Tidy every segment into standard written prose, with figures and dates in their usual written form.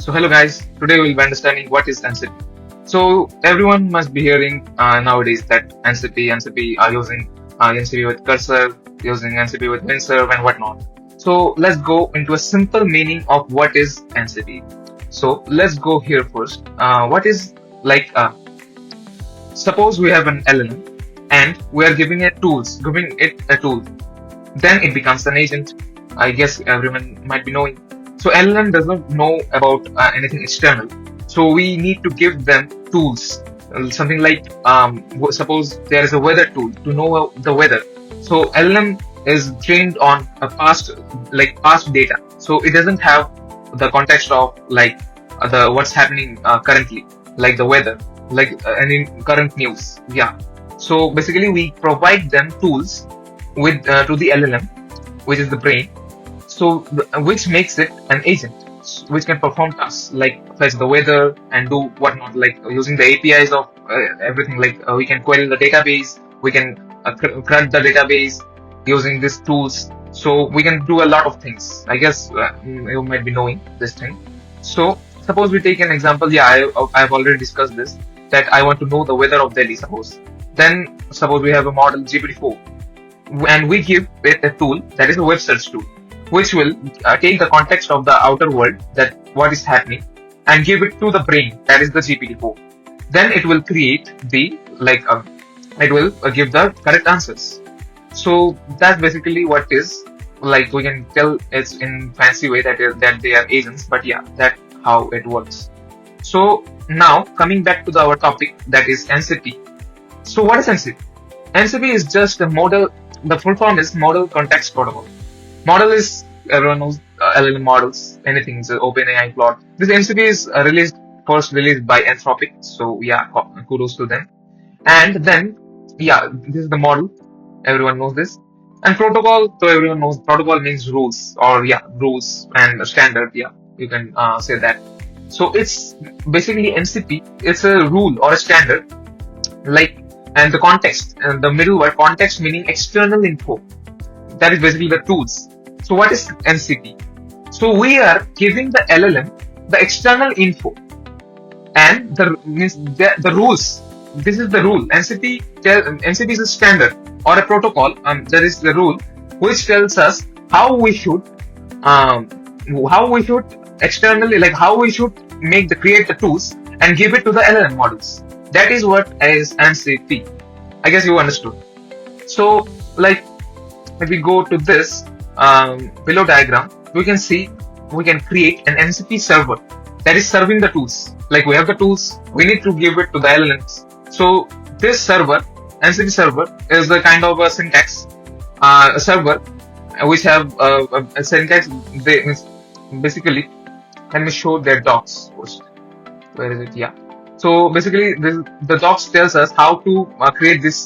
So hello guys, today we'll be understanding what is MCP. So everyone must be hearing nowadays that MCP are using MCP with cursor, using MCP with WinServe and whatnot. So let's go into a simple meaning of what is MCP. So let's go here first. What is like suppose we have an LLM and we are giving giving it a tool, then it becomes an agent. I guess everyone might be knowing. So LLM does not know about anything external. So we need to give them tools, something like suppose there is a weather tool to know the weather. So LLM is trained on a past data. So it doesn't have the context of the what's happening currently, like the weather, any current news. Yeah. So basically, we provide them tools with to the LLM, which is the brain, which makes it an agent which can perform tasks like fetch the weather and do whatnot, like using the APIs of everything. We can query the database, we can crunch the database using these tools. So we can do a lot of things. I guess you might be knowing this thing. So suppose we take an example. Yeah, I've already discussed this. That I want to know the weather of Delhi. Suppose we have a model GPT-4 and we give it a tool that is a web search tool, which will take the context of the outer world, that what is happening, and give it to the brain, that is the GPT-4. Then it will create it will give the correct answers. So that's basically what is, like, we can tell it's in fancy way that they are agents, but yeah, that's how it works. So now coming back to our topic, that is MCP. So what is MCP? MCP is just a model. The full form is Model Context Protocol. Model is, everyone knows LLM models, anything, so OpenAI, Claude. This MCP is first released by Anthropic. So yeah, kudos to them. And then, yeah, this is the model. Everyone knows this. And protocol, so everyone knows protocol means rules, or yeah, rules and standard. Yeah, you can say that. So it's basically MCP. It's a rule or a standard, and the context, and the middle word context meaning external info. That is basically the tools. So what is MCP? So we are giving the LLM the external info and the rules. This is the rule. MCP is a standard or a protocol, that is the rule which tells us how we should externally, like how we should create the tools and give it to the LLM models. That is what is MCP. I guess you understood. So if we go to this below diagram, we can see we can create an MCP server that is serving the tools. Like, we have the tools, we need to give it to the LLMs. So this server, MCP server, is a kind of a syntax, a server which have a syntax. Basically, let me show their docs first. Where is it? Yeah. So basically, the docs tells us how to create this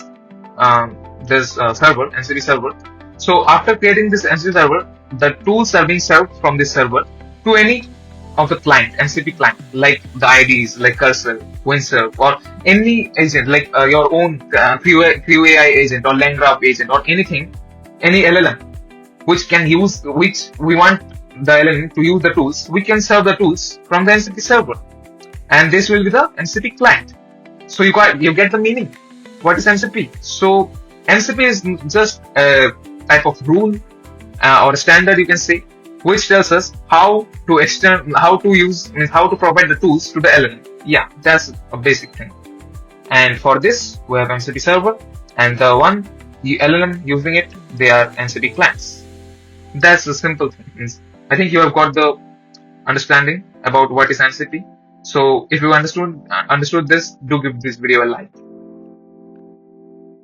server, MCP server. So after creating this MCP server, the tools are being served from this server to any of the client, MCP client, like the IDs, like Cursor, WinServe, or any agent, like your own QAI agent or LangGraph agent or anything, any LLM, which we want the LLM to use the tools. We can serve the tools from the MCP server, and this will be the MCP client. So you get the meaning. What is MCP? So MCP is just a type of rule or a standard, you can say, which tells us how to provide the tools to the LLM. Yeah, that's a basic thing. And for this, we have MCP server, and the LLM using it, they are MCP clients. That's the simple thing. I think you have got the understanding about what is MCP. So if you understood this, do give this video a like.